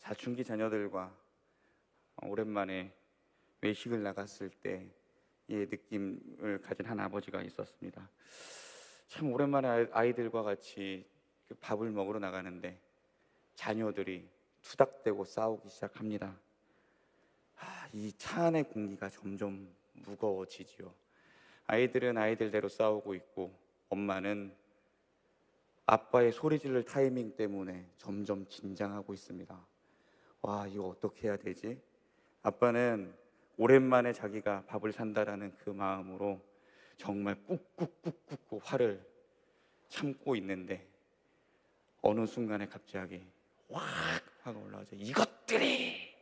사춘기 자녀들과 오랜만에 외식을 나갔을 때의 느낌을 가진 한 아버지가 있었습니다. 참 오랜만에 아이들과 같이 그 밥을 먹으러 나가는데 자녀들이 투닥대고 싸우기 시작합니다. 이 차 안의 공기가 점점 무거워지지요. 아이들은 아이들대로 싸우고 있고 엄마는 아빠의 소리 지를 타이밍 때문에 점점 긴장하고 있습니다. 와, 이거 어떻게 해야 되지? 아빠는 오랜만에 자기가 밥을 산다라는 그 마음으로 정말 꾹꾹꾹꾹 화를 참고 있는데 어느 순간에 갑자기 확 화가 올라오죠. 이것들이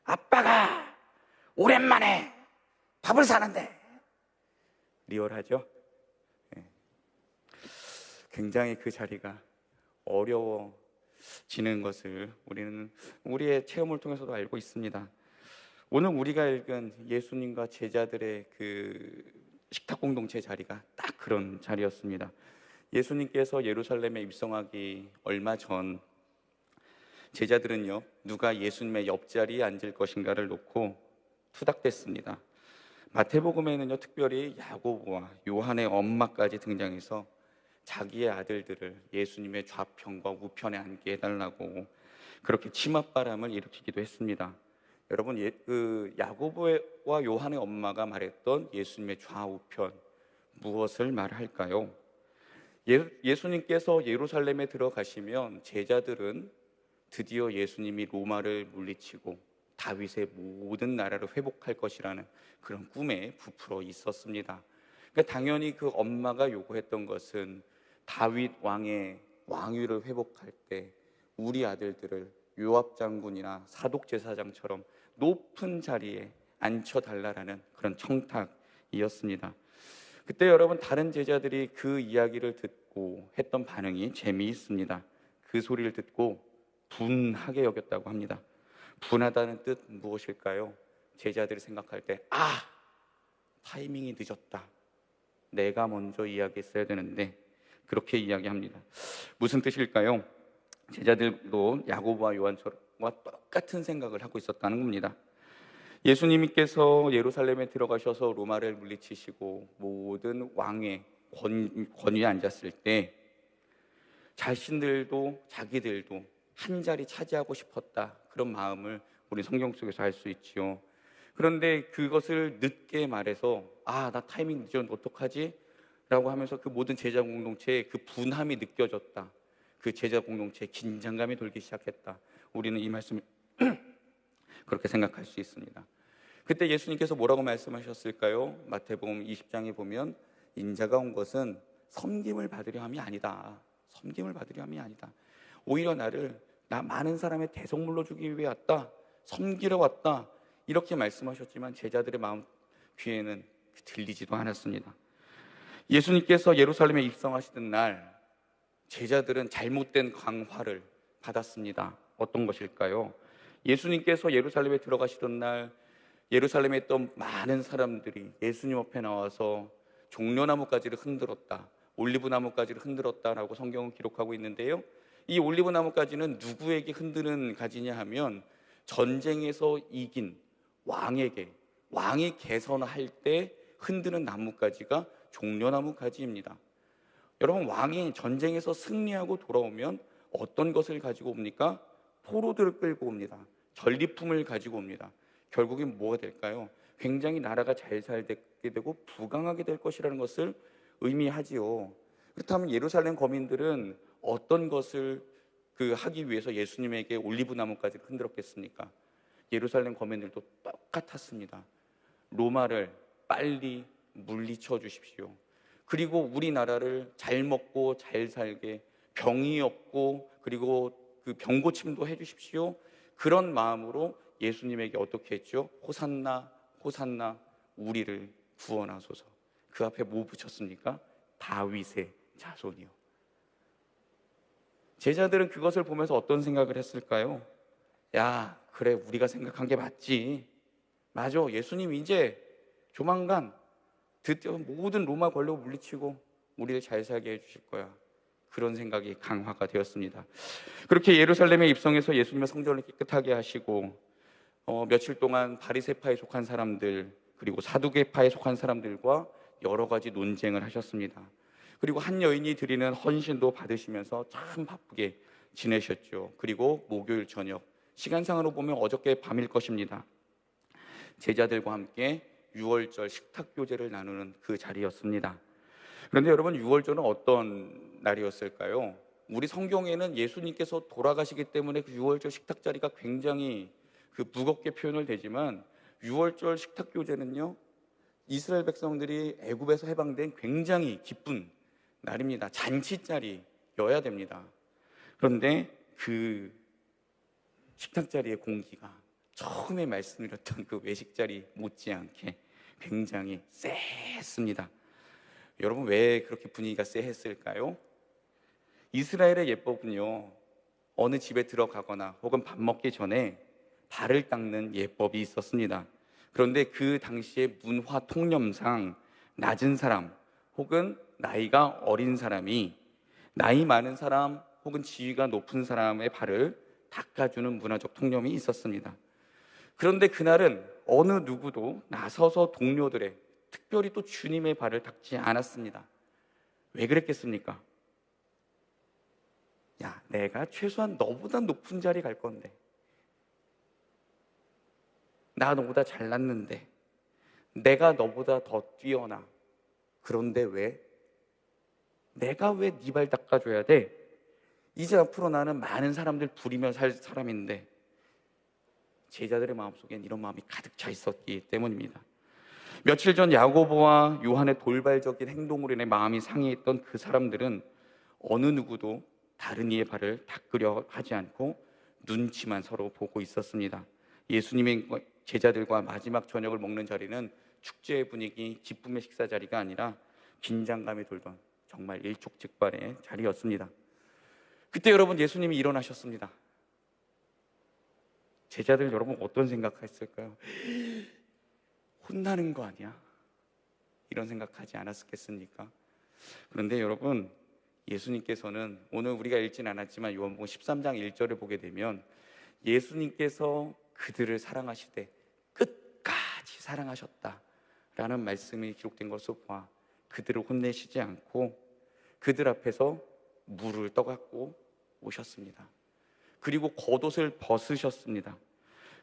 아빠가 오랜만에 밥을 사는데. 리얼하죠? 네. 굉장히 그 자리가 어려워지는 것을 우리는 우리의 체험을 통해서도 알고 있습니다. 오늘 우리가 읽은 예수님과 제자들의 그 식탁 공동체 자리가 딱 그런 자리였습니다. 예수님께서 예루살렘에 입성하기 얼마 전 제자들은요, 누가 예수님의 옆자리에 앉을 것인가를 놓고 투닥댔습니다. 마태복음에는요, 특별히 야고보와 요한의 엄마까지 등장해서 자기의 아들들을 예수님의 좌편과 우편에 앉게 해달라고 그렇게 치맛바람을 일으키기도 했습니다. 여러분, 야고보와 요한의 엄마가 말했던 예수님의 좌우편, 무엇을 말할까요? 예수님께서 예루살렘에 들어가시면 제자들은 드디어 예수님이 로마를 물리치고 다윗의 모든 나라를 회복할 것이라는 그런 꿈에 부풀어 있었습니다. 그러니까 당연히 그 엄마가 요구했던 것은 다윗 왕의 왕위를 회복할 때 우리 아들들을 요압 장군이나 사독 제사장처럼 높은 자리에 앉혀달라라는 그런 청탁이었습니다. 그때 여러분, 다른 제자들이 그 이야기를 듣고 했던 반응이 재미있습니다. 그 소리를 듣고 분하게 여겼다고 합니다. 분하다는 뜻 무엇일까요? 제자들이 생각할 때 타이밍이 늦었다, 내가 먼저 이야기했어야 되는데, 그렇게 이야기합니다. 무슨 뜻일까요? 제자들도 야고보와 요한과 똑같은 생각을 하고 있었다는 겁니다. 예수님께서 예루살렘에 들어가셔서 로마를 물리치시고 모든 왕의 권위에 앉았을 때 자신들도 자기들도 한 자리 차지하고 싶었다, 그런 마음을 우리 성경 속에서 알 수 있지요. 그런데 그것을 늦게 말해서 나 타이밍 늦었는데 어떡하지? 라고 하면서 그 모든 제자 공동체에 그 분함이 느껴졌다, 그 제자 공동체에 긴장감이 돌기 시작했다. 우리는 이 말씀을 그렇게 생각할 수 있습니다. 그때 예수님께서 뭐라고 말씀하셨을까요? 마태복음 20장에 보면 인자가 온 것은 섬김을 받으려 함이 아니다. 섬김을 받으려 함이 아니다. 오히려 나 많은 사람의 대성물로 주기 위해 왔다, 섬기러 왔다, 이렇게 말씀하셨지만 제자들의 마음 귀에는 들리지도 않았습니다. 예수님께서 예루살렘에 입성하시던 날 제자들은 잘못된 강화를 받았습니다. 어떤 것일까요? 예수님께서 예루살렘에 들어가시던 날 예루살렘에 있던 많은 사람들이 예수님 앞에 나와서 종려나무가지를 흔들었다, 올리브나무가지를 흔들었다라고 성경은 기록하고 있는데요, 이 올리브나무가지는 누구에게 흔드는 가지냐 하면 전쟁에서 이긴 왕에게, 왕이 개선할 때 흔드는 나무가지가 종려나무가지입니다. 여러분, 왕이 전쟁에서 승리하고 돌아오면 어떤 것을 가지고 옵니까? 포로들을 끌고 옵니다. 전리품을 가지고 옵니다. 결국엔 뭐가 될까요? 굉장히 나라가 잘 살게 되고 부강하게 될 것이라는 것을 의미하지요. 그렇다면 예루살렘 거민들은 어떤 것을 하기 위해서 예수님에게 올리브나무까지 흔들었겠습니까? 예루살렘 거민들도 똑같았습니다. 로마를 빨리 물리쳐 주십시오. 그리고 우리나라를 잘 먹고 잘 살게, 병이 없고 그리고 그 병고침도 해주십시오. 그런 마음으로 예수님에게 어떻게 했죠? 호산나 호산나, 우리를 구원하소서. 그 앞에 뭐 붙였습니까? 다윗의 자손이요. 제자들은 그것을 보면서 어떤 생각을 했을까요? 야, 그래, 우리가 생각한 게 맞지. 맞아, 예수님 이제 조만간 드디어 모든 로마 권력을 물리치고 우리를 잘 살게 해주실 거야. 그런 생각이 강화가 되었습니다. 그렇게 예루살렘에 입성해서 예수님의 성전을 깨끗하게 하시고 며칠 동안 바리새파에 속한 사람들 그리고 사두개파에 속한 사람들과 여러 가지 논쟁을 하셨습니다. 그리고 한 여인이 드리는 헌신도 받으시면서 참 바쁘게 지내셨죠. 그리고 목요일 저녁, 시간상으로 보면 어저께 밤일 것입니다. 제자들과 함께 유월절 식탁교제를 나누는 그 자리였습니다. 그런데 여러분, 유월절은 어떤 날이었을까요? 우리 성경에는 예수님께서 돌아가시기 때문에 그 유월절 식탁 자리가 굉장히 무겁게 표현을 되지만, 유월절 식탁 교제는요, 이스라엘 백성들이 애굽에서 해방된 굉장히 기쁜 날입니다. 잔치자리여야 됩니다. 그런데 그 식탁 자리의 공기가 처음에 말씀드렸던 그 외식 자리 못지않게 굉장히 쎄했습니다. 여러분, 왜 그렇게 분위기가 쎄했을까요? 이스라엘의 예법은요, 어느 집에 들어가거나 혹은 밥 먹기 전에 발을 닦는 예법이 있었습니다. 그런데 그 당시의 문화 통념상 낮은 사람 혹은 나이가 어린 사람이 나이 많은 사람 혹은 지위가 높은 사람의 발을 닦아주는 문화적 통념이 있었습니다. 그런데 그날은 어느 누구도 나서서 동료들의, 특별히 또 주님의 발을 닦지 않았습니다. 왜 그랬겠습니까? 야, 내가 최소한 너보다 높은 자리 갈 건데, 나 너보다 잘났는데, 내가 너보다 더 뛰어나. 그런데 왜? 내가 왜 네 발 닦아줘야 돼? 이제 앞으로 나는 많은 사람들 부리며 살 사람인데. 제자들의 마음속엔 이런 마음이 가득 차 있었기 때문입니다. 며칠 전 야고보와 요한의 돌발적인 행동으로 인해 마음이 상해했던 그 사람들은 어느 누구도 다른 이의 발을 닦으려 하지 않고 눈치만 서로 보고 있었습니다. 예수님의 제자들과 마지막 저녁을 먹는 자리는 축제의 분위기, 기쁨의 식사 자리가 아니라 긴장감이 돌던 정말 일촉즉발의 자리였습니다. 그때 여러분, 예수님이 일어나셨습니다. 제자들 여러분 어떤 생각했을까요? 혼나는 거 아니야? 이런 생각하지 않았겠습니까? 그런데 여러분, 예수님께서는 오늘 우리가 읽진 않았지만 요한복음 13장 1절을 보게 되면 예수님께서 그들을 사랑하시되 끝까지 사랑하셨다라는 말씀이 기록된 것을 보아 그들을 혼내시지 않고 그들 앞에서 물을 떠갖고 오셨습니다. 그리고 겉옷을 벗으셨습니다.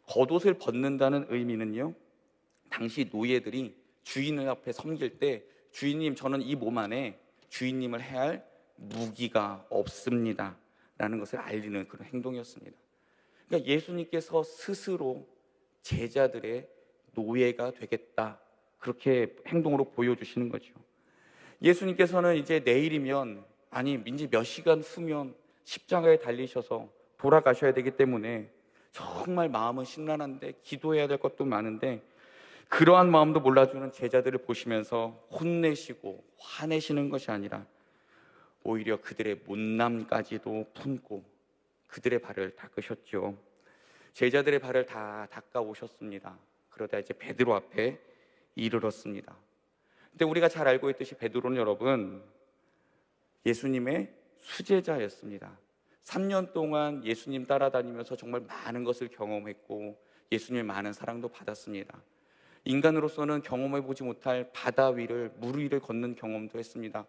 겉옷을 벗는다는 의미는요, 당시 노예들이 주인을 앞에 섬길 때 주인님, 저는 이 몸 안에 주인님을 해할 무기가 없습니다 라는 것을 알리는 그런 행동이었습니다. 그러니까 예수님께서 스스로 제자들의 노예가 되겠다, 그렇게 행동으로 보여주시는 거죠. 예수님께서는 이제 내일이면, 아니 이제 몇 시간 후면 십자가에 달리셔서 돌아가셔야 되기 때문에 정말 마음은 심란한데 기도해야 될 것도 많은데, 그러한 마음도 몰라주는 제자들을 보시면서 혼내시고 화내시는 것이 아니라 오히려 그들의 못남까지도 품고 그들의 발을 닦으셨죠. 제자들의 발을 다 닦아 오셨습니다. 그러다 이제 베드로 앞에 이르렀습니다. 근데 우리가 잘 알고 있듯이 베드로는 여러분, 예수님의 수제자였습니다. 3년 동안 예수님 따라다니면서 정말 많은 것을 경험했고 예수님의 많은 사랑도 받았습니다. 인간으로서는 경험해보지 못할 바다 위를, 물 위를 걷는 경험도 했습니다.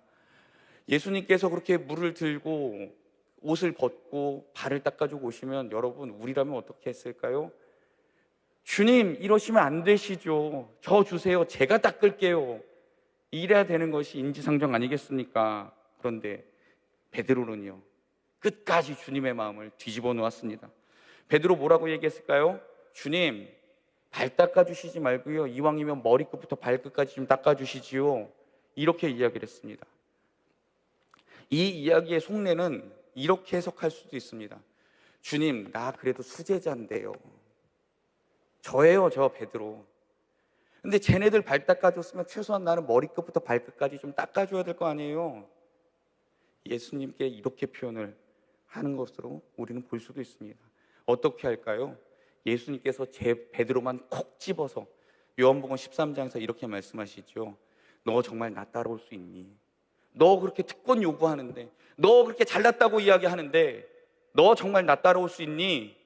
예수님께서 그렇게 물을 들고 옷을 벗고 발을 닦아주고 오시면 여러분, 우리라면 어떻게 했을까요? 주님, 이러시면 안 되시죠. 저 주세요. 제가 닦을게요. 이래야 되는 것이 인지상정 아니겠습니까? 그런데 베드로는요, 끝까지 주님의 마음을 뒤집어 놓았습니다. 베드로 뭐라고 얘기했을까요? 주님, 발 닦아주시지 말고요, 이왕이면 머리끝부터 발끝까지 좀 닦아주시지요. 이렇게 이야기를 했습니다. 이 이야기의 속내는 이렇게 해석할 수도 있습니다. 주님, 나 그래도 수제자인데요. 저예요, 저 베드로. 근데 쟤네들 발 닦아줬으면 최소한 나는 머리끝부터 발끝까지 좀 닦아줘야 될 거 아니에요. 예수님께 이렇게 표현을 하는 것으로 우리는 볼 수도 있습니다. 어떻게 할까요? 예수님께서 제 베드로만 콕 집어서 요한복음 13장에서 이렇게 말씀하시죠. 너 정말 나 따라올 수 있니? 너 그렇게 특권 요구하는데, 너 그렇게 잘났다고 이야기하는데 너 정말 나 따라올 수 있니?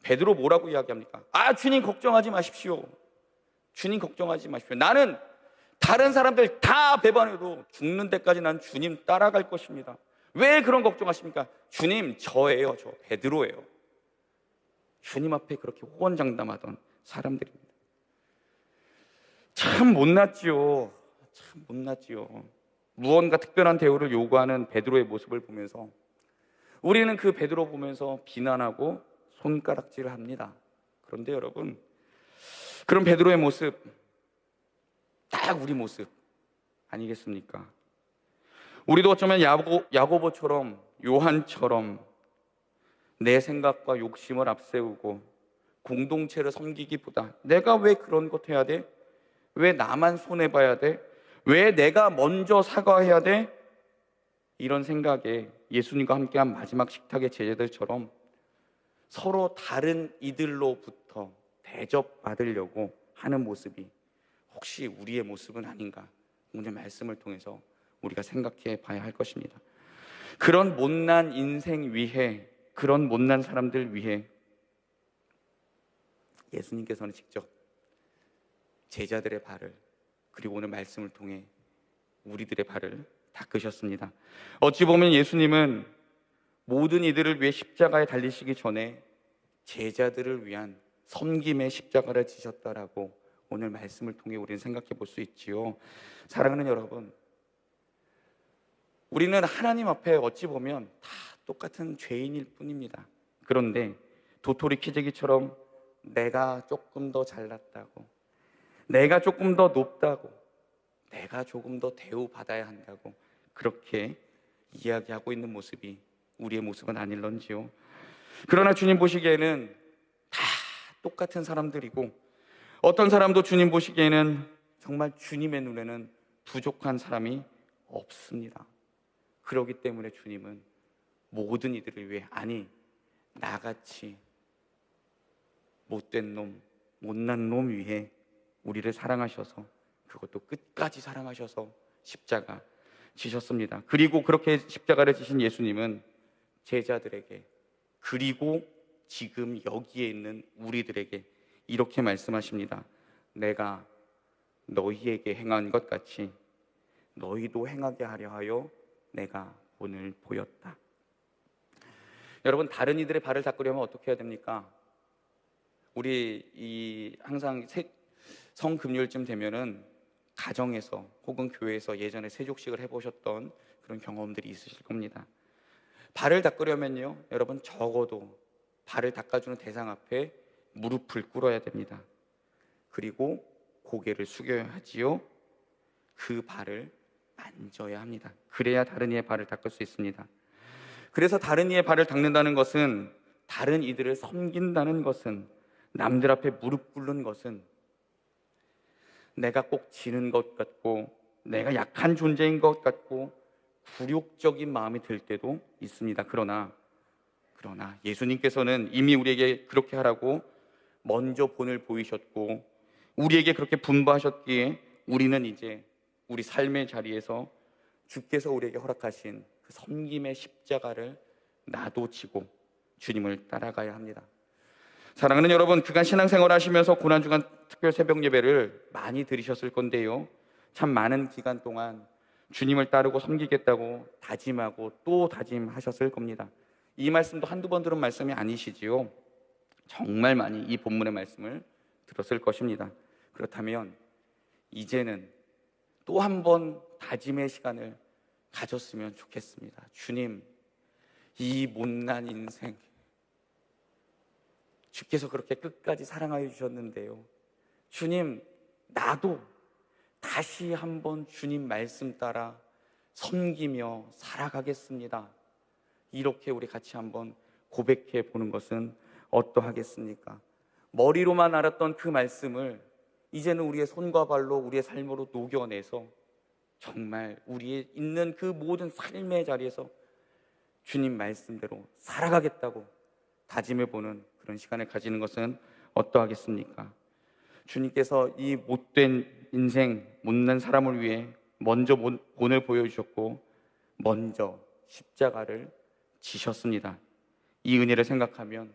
베드로 뭐라고 이야기합니까? 아, 주님 걱정하지 마십시오. 주님 걱정하지 마십시오. 나는 다른 사람들 다 배반해도 죽는 데까지 난 주님 따라갈 것입니다. 왜 그런 걱정하십니까? 주님, 저예요. 저 베드로예요. 주님 앞에 그렇게 호언장담하던 사람들입니다. 참 못났지요. 참 못났지요. 무언가 특별한 대우를 요구하는 베드로의 모습을 보면서 우리는 그 베드로 보면서 비난하고 손가락질을 합니다. 그런데 여러분, 그런 베드로의 모습, 딱 우리 모습 아니겠습니까? 우리도 어쩌면 야고보처럼, 요한처럼 내 생각과 욕심을 앞세우고 공동체를 섬기기보다 내가 왜 그런 것 해야 돼? 왜 나만 손해봐야 돼? 왜 내가 먼저 사과해야 돼? 이런 생각에 예수님과 함께한 마지막 식탁의 제자들처럼 서로 다른 이들로부터 대접받으려고 하는 모습이 혹시 우리의 모습은 아닌가? 오늘 말씀을 통해서 우리가 생각해 봐야 할 것입니다. 그런 못난 인생 위해, 그런 못난 사람들 위해 예수님께서는 직접 제자들의 발을, 그리고 오늘 말씀을 통해 우리들의 발을 닦으셨습니다. 어찌 보면 예수님은 모든 이들을 위해 십자가에 달리시기 전에 제자들을 위한 섬김의 십자가를 지셨다라고 오늘 말씀을 통해 우리는 생각해 볼 수 있지요. 사랑하는 여러분, 우리는 하나님 앞에 어찌 보면 다 똑같은 죄인일 뿐입니다. 그런데 도토리 키재기처럼 내가 조금 더 잘났다고, 내가 조금 더 높다고, 내가 조금 더 대우받아야 한다고 그렇게 이야기하고 있는 모습이 우리의 모습은 아닐런지요. 그러나 주님 보시기에는 다 똑같은 사람들이고, 어떤 사람도 주님 보시기에는 정말 주님의 눈에는 부족한 사람이 없습니다. 그렇기 때문에 주님은 모든 이들을 위해, 아니 나같이 못된 놈, 못난 놈 위해 우리를 사랑하셔서, 그것도 끝까지 사랑하셔서 십자가 지셨습니다. 그리고 그렇게 십자가를 지신 예수님은 제자들에게, 그리고 지금 여기에 있는 우리들에게 이렇게 말씀하십니다. 내가 너희에게 행한 것 같이 너희도 행하게 하려 하여 내가 오늘 보였다. 여러분, 다른 이들의 발을 닦으려면 어떻게 해야 됩니까? 우리 항상 성금요일쯤 되면은 가정에서 혹은 교회에서 예전에 세족식을 해보셨던 그런 경험들이 있으실 겁니다. 발을 닦으려면요, 여러분, 적어도 발을 닦아주는 대상 앞에 무릎을 꿇어야 됩니다. 그리고 고개를 숙여야 하지요. 그 발을 만져야 합니다. 그래야 다른 이의 발을 닦을 수 있습니다. 그래서 다른 이의 발을 닦는다는 것은, 다른 이들을 섬긴다는 것은, 남들 앞에 무릎 꿇는 것은 내가 꼭 지는 것 같고, 내가 약한 존재인 것 같고 굴욕적인 마음이 들 때도 있습니다. 그러나 예수님께서는 이미 우리에게 그렇게 하라고 먼저 본을 보이셨고, 우리에게 그렇게 분부하셨기에 우리는 이제 우리 삶의 자리에서 주께서 우리에게 허락하신 그 섬김의 십자가를 나도 지고 주님을 따라가야 합니다. 사랑하는 여러분, 그간 신앙생활 하시면서 고난주간 특별 새벽 예배를 많이 들으셨을 건데요, 참 많은 기간 동안 주님을 따르고 섬기겠다고 다짐하고 또 다짐하셨을 겁니다. 이 말씀도 한두 번 들은 말씀이 아니시지요. 정말 많이 이 본문의 말씀을 들었을 것입니다. 그렇다면 이제는 또 한 번 다짐의 시간을 가졌으면 좋겠습니다. 주님, 이 못난 인생 주께서 그렇게 끝까지 사랑하여 주셨는데요, 주님, 나도 다시 한번 주님 말씀 따라 섬기며 살아가겠습니다. 이렇게 우리 같이 한번 고백해 보는 것은 어떠하겠습니까? 머리로만 알았던 그 말씀을 이제는 우리의 손과 발로, 우리의 삶으로 녹여내서 정말 우리의 있는 그 모든 삶의 자리에서 주님 말씀대로 살아가겠다고 다짐해보는 그런 시간을 가지는 것은 어떠하겠습니까? 주님께서 이 못된 인생, 못난 사람을 위해 먼저 본을 보여주셨고 먼저 십자가를 지셨습니다. 이 은혜를 생각하면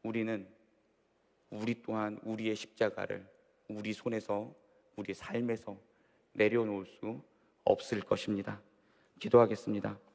우리 또한 우리의 십자가를 우리 손에서, 우리 삶에서 내려놓을 수 없을 것입니다. 기도하겠습니다.